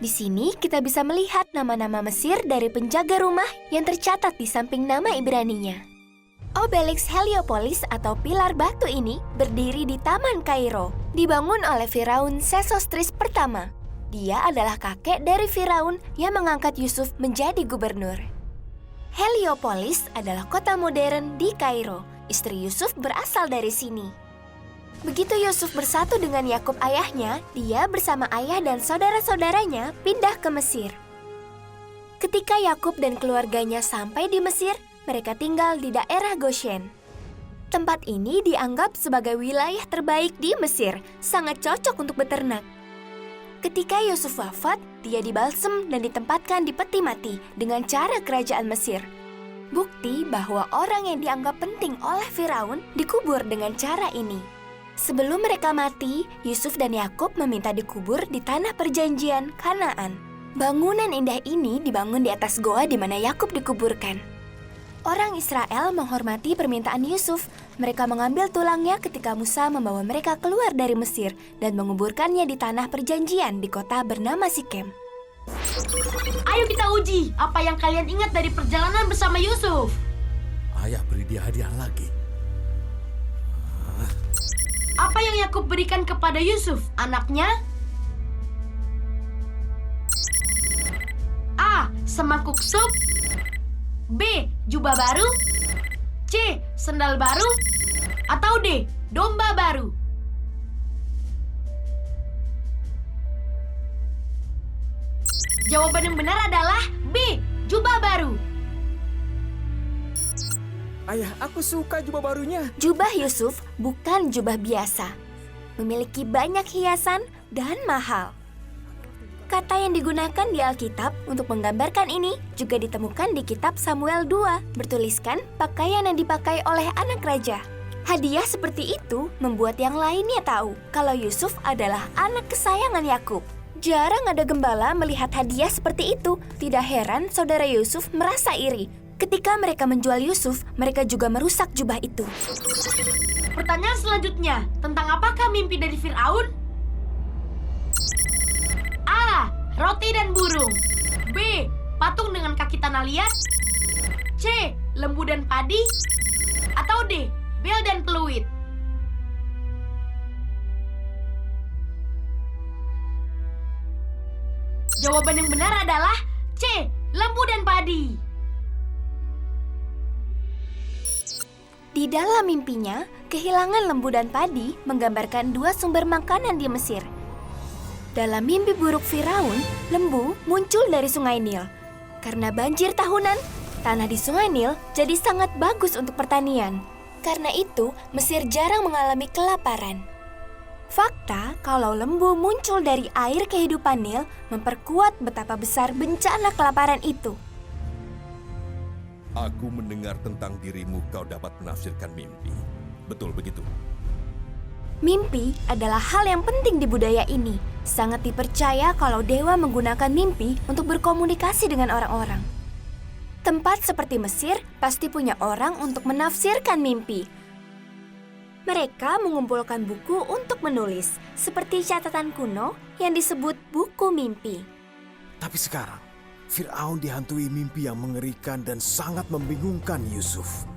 Di sini kita bisa melihat nama-nama Mesir dari penjaga rumah yang tercatat di samping nama Ibraninya. Obelisk Heliopolis atau pilar batu ini berdiri di Taman Kairo, dibangun oleh Firaun Sesostris pertama. Dia adalah kakek dari Firaun yang mengangkat Yusuf menjadi gubernur. Heliopolis adalah kota modern di Kairo. Istri Yusuf berasal dari sini. Begitu Yusuf bersatu dengan Yakub ayahnya, dia bersama ayah dan saudara-saudaranya pindah ke Mesir. Ketika Yakub dan keluarganya sampai di Mesir, mereka tinggal di daerah Goshen. Tempat ini dianggap sebagai wilayah terbaik di Mesir, sangat cocok untuk beternak. Ketika Yusuf wafat, dia dibalsem dan ditempatkan di peti mati dengan cara kerajaan Mesir. Bukti bahwa orang yang dianggap penting oleh Firaun dikubur dengan cara ini. Sebelum mereka mati, Yusuf dan Yakub meminta dikubur di tanah perjanjian Kanaan. Bangunan indah ini dibangun di atas goa di mana Yakub dikuburkan. Orang Israel menghormati permintaan Yusuf. Mereka mengambil tulangnya ketika Musa membawa mereka keluar dari Mesir dan menguburkannya di tanah perjanjian di kota bernama Sikem.
Ayo kita uji apa yang kalian ingat dari perjalanan bersama Yusuf.
Ayah beri dia hadiah lagi.
Apa yang Yakub berikan kepada Yusuf, anaknya? A. Semangkuk sup. B. Jubah baru. C. Sendal baru. Atau D. Domba baru. Jawaban yang benar adalah B. Jubah baru.
Ayah, aku suka jubah barunya.
Jubah Yusuf bukan jubah biasa. Memiliki banyak hiasan dan mahal. Kata yang digunakan di Alkitab untuk menggambarkan ini juga ditemukan di kitab Samuel 2, bertuliskan pakaian yang dipakai oleh anak raja. Hadiah seperti itu membuat yang lainnya tahu kalau Yusuf adalah anak kesayangan Yakub. Jarang ada gembala melihat hadiah seperti itu. Tidak heran saudara Yusuf merasa iri. Ketika mereka menjual Yusuf, mereka juga merusak jubah itu.
Pertanyaan selanjutnya, tentang apakah mimpi dari Firaun? A. Roti dan burung. B. Patung dengan kaki tanah liat. C. Lembu dan padi. Atau D. Bel dan peluit. Jawaban yang benar adalah C. Lembu dan padi.
Di dalam mimpinya, kehilangan lembu dan padi menggambarkan dua sumber makanan di Mesir. Dalam mimpi buruk Firaun, lembu muncul dari Sungai Nil. Karena banjir tahunan, tanah di Sungai Nil jadi sangat bagus untuk pertanian. Karena itu, Mesir jarang mengalami kelaparan. Fakta kalau lembu muncul dari air kehidupan Nil memperkuat betapa besar bencana kelaparan itu.
Aku mendengar tentang dirimu kau dapat menafsirkan mimpi. Betul begitu?
Mimpi adalah hal yang penting di budaya ini. Sangat dipercaya kalau dewa menggunakan mimpi untuk berkomunikasi dengan orang-orang. Tempat seperti Mesir pasti punya orang untuk menafsirkan mimpi. Mereka mengumpulkan buku untuk menulis, seperti catatan kuno yang disebut buku mimpi.
Tapi sekarang, Firaun dihantui mimpi yang mengerikan dan sangat membingungkan Yusuf.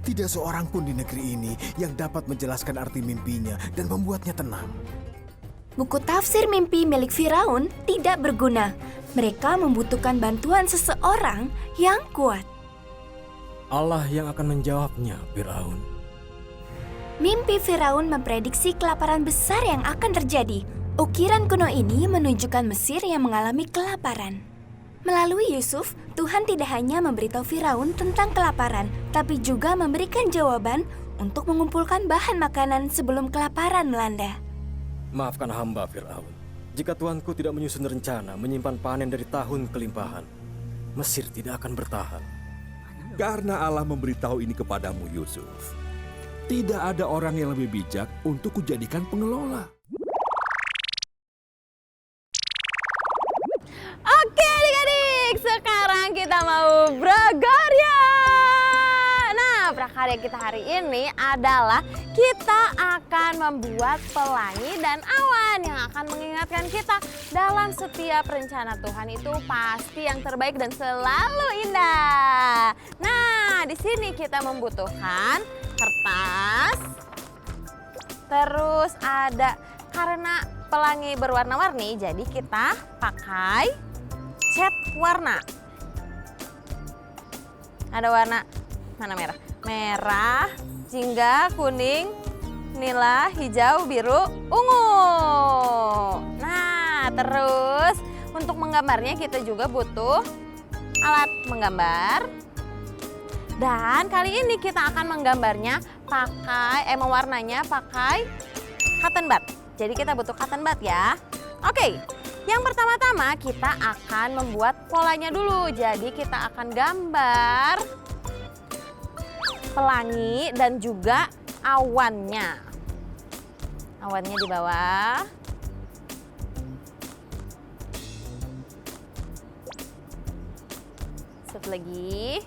Tidak seorang pun di negeri ini yang dapat menjelaskan arti mimpinya dan membuatnya tenang.
Buku tafsir mimpi milik Firaun tidak berguna. Mereka membutuhkan bantuan seseorang yang kuat.
Allah yang akan menjawabnya, Firaun.
Mimpi Firaun memprediksi kelaparan besar yang akan terjadi. Ukiran kuno ini menunjukkan Mesir yang mengalami kelaparan. Melalui Yusuf, Tuhan tidak hanya memberitahu Firaun tentang kelaparan, tapi juga memberikan jawaban untuk mengumpulkan bahan makanan sebelum kelaparan melanda.
Maafkan hamba, Firaun. Jika Tuanku tidak menyusun rencana menyimpan panen dari tahun kelimpahan, Mesir tidak akan bertahan.
Karena Allah memberitahu ini kepadamu, Yusuf. Tidak ada orang yang lebih bijak untuk kujadikan pengelola.
Oke adik-adik, sekarang kita mau prakarya. Nah, prakarya kita hari ini adalah kita akan membuat pelangi dan awan yang akan mengingatkan kita dalam setiap rencana Tuhan itu pasti yang terbaik dan selalu indah. Nah, di sini kita membutuhkan kertas, terus ada karena pelangi berwarna-warni, jadi kita pakai cat warna. Ada warna mana merah? Merah, jingga, kuning, nila, hijau, biru, ungu. Nah, terus untuk menggambarnya kita juga butuh alat menggambar. Dan kali ini kita akan menggambarnya mewarnanya pakai cotton bud. Jadi kita butuh cotton bud ya. Oke, yang pertama-tama kita akan membuat polanya dulu. Jadi kita akan gambar pelangi dan juga awannya. Awannya di bawah. Satu lagi.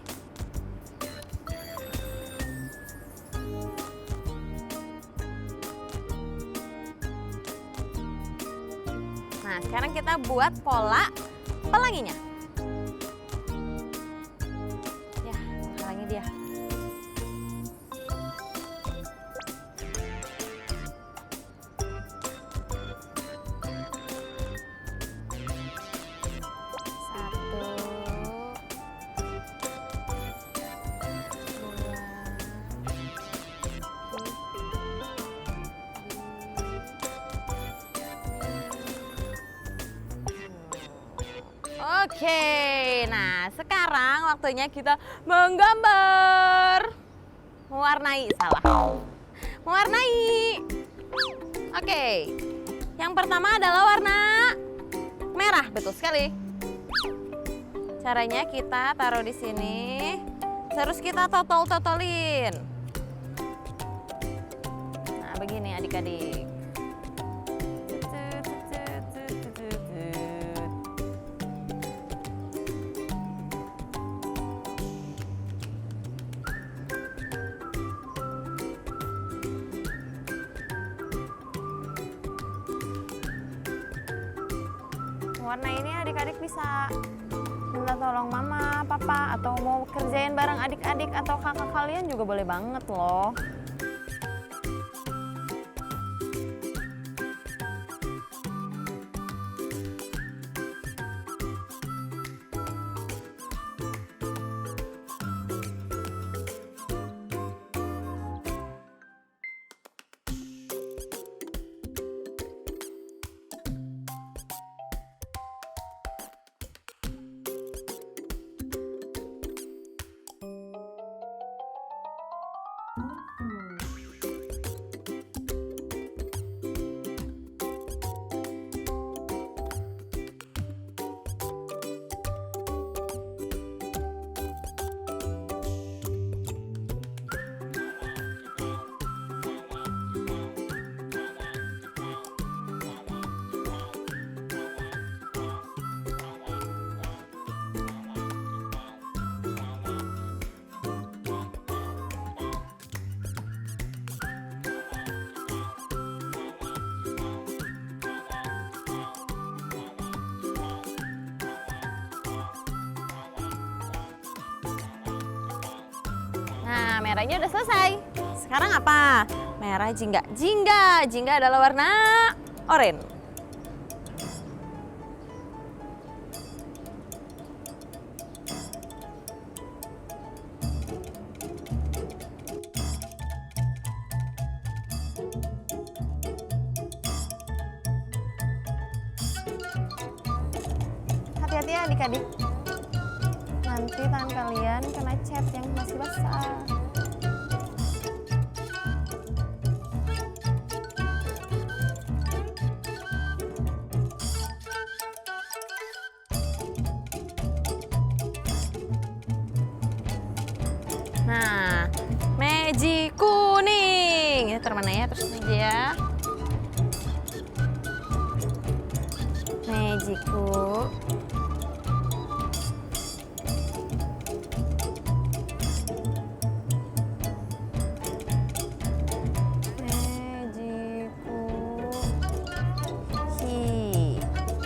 Nah, sekarang kita buat pola pelanginya. Ya, pelangi dia. Oke, nah sekarang waktunya kita menggambar. Mewarnai, salah. Mewarnai. Oke, yang pertama adalah warna merah, betul sekali. Caranya kita taruh di sini, terus kita totol-totolin. Nah, begini adik-adik. Warna ini adik-adik bisa minta tolong mama, papa, atau mau kerjain bareng adik-adik atau kakak kalian juga boleh banget loh. Nah, merahnya udah selesai. Sekarang apa? Merah jingga. Jingga adalah warna oranye. Hati-hati ya adik-adik. nanti tangan kalian kena cat yang masih basah. Nah, magic kuning. Ini taruh mana ya? Terus aja ya. Magicku.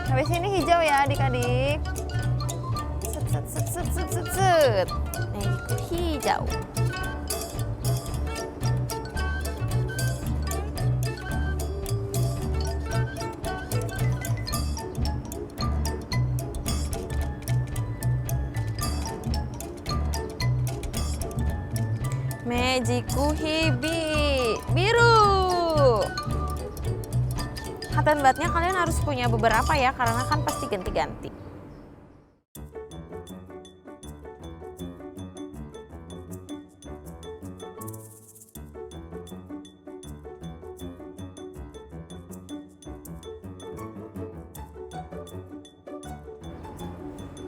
Habis ini hijau ya adik-adik. Set set set set set set set. Magiku hijau. Magiku biru. Cotton budnya kalian harus punya beberapa ya, karena kan pasti ganti-ganti.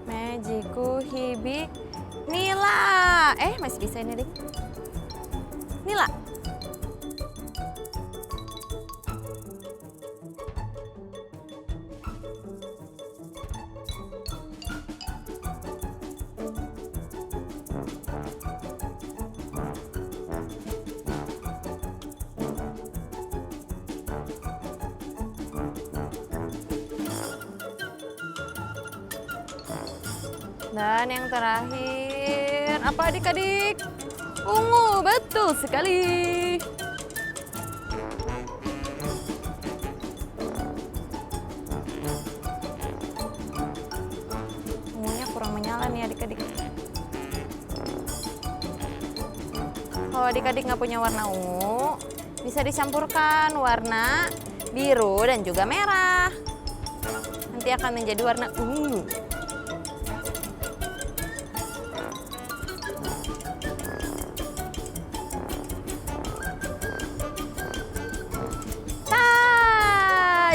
Magiku Nila. Masih bisa ini, Dik. Nila. Dan yang terakhir, apa adik-adik? Ungu, betul sekali. Ungunya kurang menyala nih adik-adik. Kalau adik-adik nggak punya warna ungu, bisa dicampurkan warna biru dan juga merah. Nanti akan menjadi warna ungu.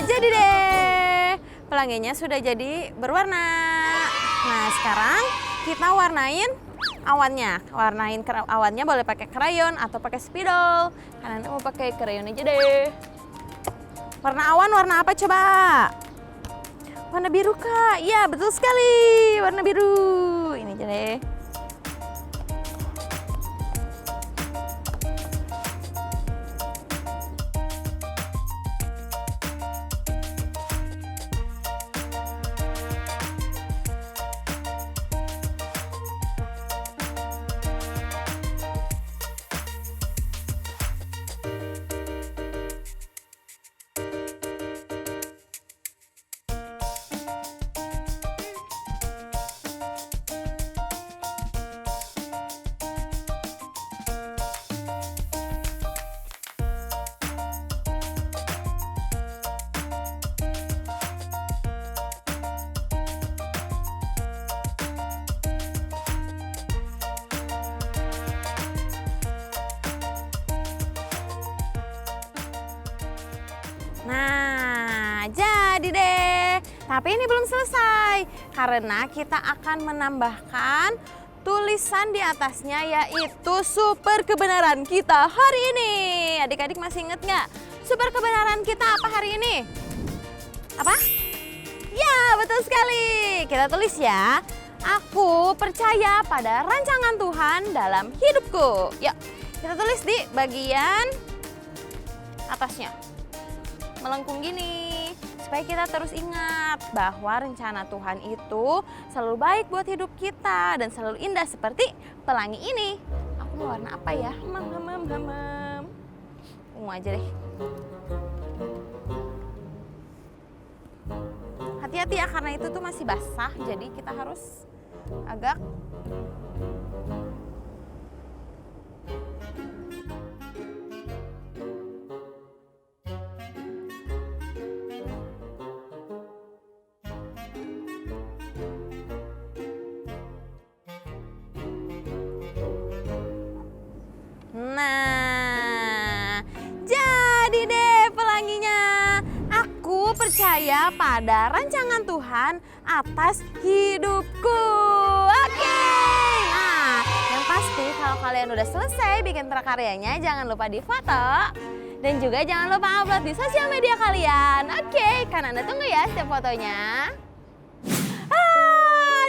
Jadi deh, pelanginya sudah jadi berwarna. Nah, sekarang kita warnain awannya. Awannya boleh pakai krayon atau pakai spidol. Kalian nanti mau pakai krayon aja deh. Warna awan warna apa coba? Warna biru Kak. Iya, betul sekali. Warna biru. Ini aja deh. Nah, jadi deh. Tapi ini belum selesai, karena kita akan menambahkan tulisan di atasnya, yaitu super kebenaran kita hari ini. Adik-adik masih inget nggak? Super kebenaran kita apa hari ini? Apa? Ya, betul sekali. Kita tulis ya. Aku percaya pada rancangan Tuhan dalam hidupku. Yuk, kita tulis di bagian atasnya. Melengkung gini, supaya kita terus ingat bahwa rencana Tuhan itu selalu baik buat hidup kita dan selalu indah seperti pelangi ini. Aku mau warna apa ya? Ungu aja deh. Hati-hati ya, karena itu tuh masih basah, jadi kita harus agak percaya pada rancangan Tuhan atas hidupku. Oke. Nah, yang pasti kalau kalian udah selesai bikin prakaryanya, jangan lupa difoto. Dan juga jangan lupa upload di sosial media kalian. Oke, kan Anda tunggu ya setiap fotonya.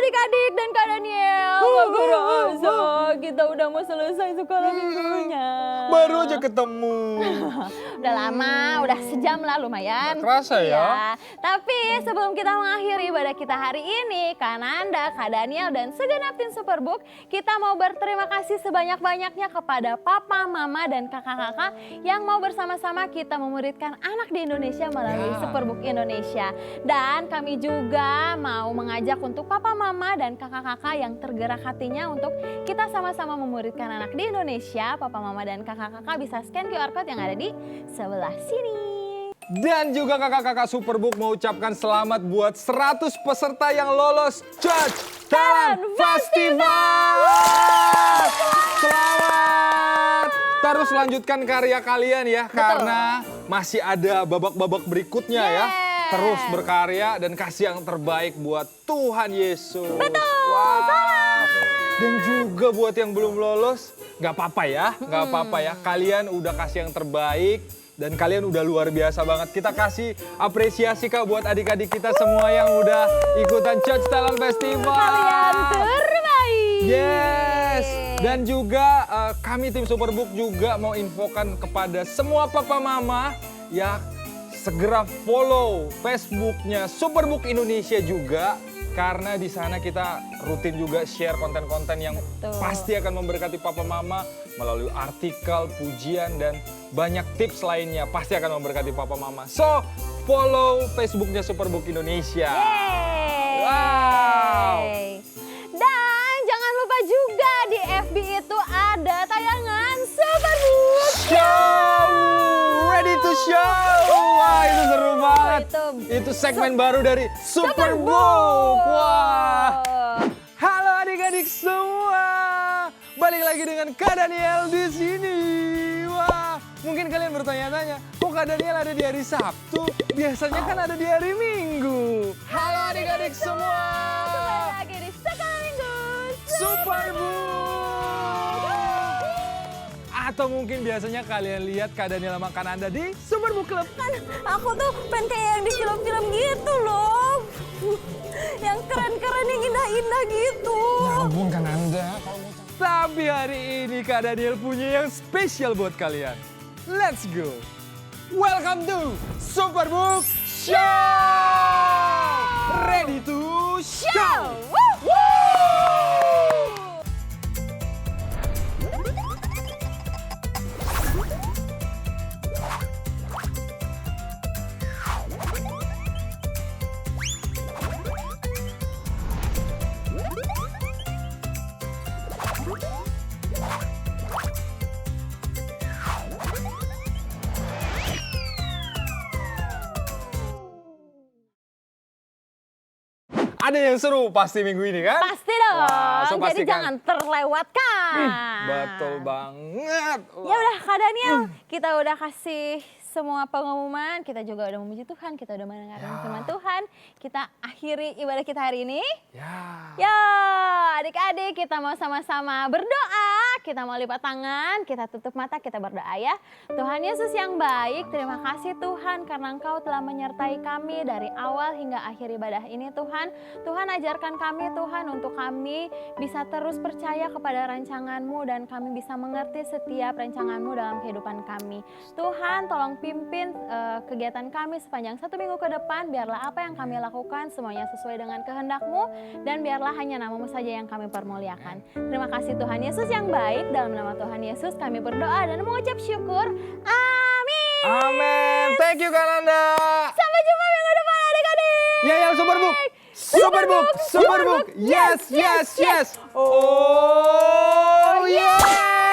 Adik-adik dan Kak Daniel, gak kerasa kita udah mau selesai sekolah minggunya.
Baru aja ketemu.
Udah lama, udah sejam lah lumayan.
Gak kerasa ya.
Tapi sebelum kita mengakhiri ibadah kita hari ini, Kak Nanda, Kak Daniel, dan segenap tim Superbook, kita mau berterima kasih sebanyak-banyaknya kepada papa, mama, dan kakak-kakak yang mau bersama-sama kita memuridkan anak di Indonesia melalui Superbook Indonesia. Dan kami juga mau mengajak untuk papa, mama, dan kakak-kakak yang tergerak hatinya untuk kita sama-sama memuridkan anak di Indonesia. Papa, mama, dan kakak-kakak bisa scan QR Code yang ada di sebelah sini.
Dan juga kakak-kakak Superbook mau ucapkan selamat buat 100 peserta yang lolos Judge Talent Festival. Selamat! Terus lanjutkan karya kalian ya. Betul. Karena masih ada babak-babak berikutnya ya. Terus berkarya dan kasih yang terbaik buat Tuhan Yesus.
Betul!
Wow. Dan juga buat yang belum lolos, nggak apa-apa ya. Nggak apa-apa ya. Kalian udah kasih yang terbaik. Dan kalian udah luar biasa banget. Kita kasih apresiasi Kak buat adik-adik kita semua yang udah ikutan Church Talent Festival.
Kalian terbaik.
Yes. Dan juga kami tim Superbook juga mau infokan kepada semua papa mama ya, segera follow Facebooknya Superbook Indonesia juga. Karena di sana kita rutin juga share konten-konten yang pasti akan memberkati papa mama melalui artikel, pujian, dan banyak tips lainnya. Pasti akan memberkati papa mama. So, follow Facebooknya Superbook Indonesia.
Yeay.
Wow.
Dan jangan lupa juga di FB itu ada tayangan Superbook
Show. Ready to show. Wah, itu seru banget. Itu segmen baru dari Superbook. Wah. Halo adik-adik semua. Balik lagi dengan Kak Daniel di sini. Wah, mungkin kalian bertanya-tanya, kok Kak Daniel ada di hari Sabtu? Biasanya kan ada di hari Minggu. Halo adik-adik semua.
Kembali lagi di Sekolah Minggu
Superbook. Atau mungkin biasanya kalian lihat Kak Daniel sama Kak Nanda di Superbook Club.
Kan aku tuh pengen kayak yang di film-film gitu loh. Yang keren-keren, yang indah-indah gitu.
Ya ampun Kak Nanda. Tapi hari ini Kak Daniel punya yang spesial buat kalian. Let's go. Welcome to Superbook Show. Ready to show. Woo! Ada yang seru pasti minggu ini kan?
Pasti dong.
Wah, so
Jadi
pastikan.
jangan terlewatkan.
Betul banget.
Ya udah Kak Daniel, kita udah kasih semua pengumuman, kita juga udah memuji Tuhan, kita udah mendengarkan firman Tuhan. Kita akhiri ibadah kita hari ini. Ya, adik-adik kita mau sama-sama berdoa, kita mau lipat tangan, kita tutup mata, kita berdoa ya. Tuhan Yesus yang baik, terima kasih Tuhan karena Engkau telah menyertai kami dari awal hingga akhir ibadah ini Tuhan. Tuhan ajarkan kami Tuhan untuk kami bisa terus percaya kepada rancangan-Mu dan kami bisa mengerti setiap rancangan-Mu dalam kehidupan kami. Tuhan tolong pimpin kegiatan kami sepanjang 1 minggu ke depan, biarlah apa yang kami lakukan semuanya sesuai dengan kehendak-Mu dan biarlah hanya nama-Mu saja yang kami permuliakan. Terima kasih Tuhan Yesus yang baik, dalam nama Tuhan Yesus kami berdoa dan mengucap syukur. Amin.
Amin. Thank you Kak Nanda.
Sampai jumpa minggu depan adik-adik.
Ya yang Superbook. Superbook. Superbook. Yes, yes, yes. Oh yeah.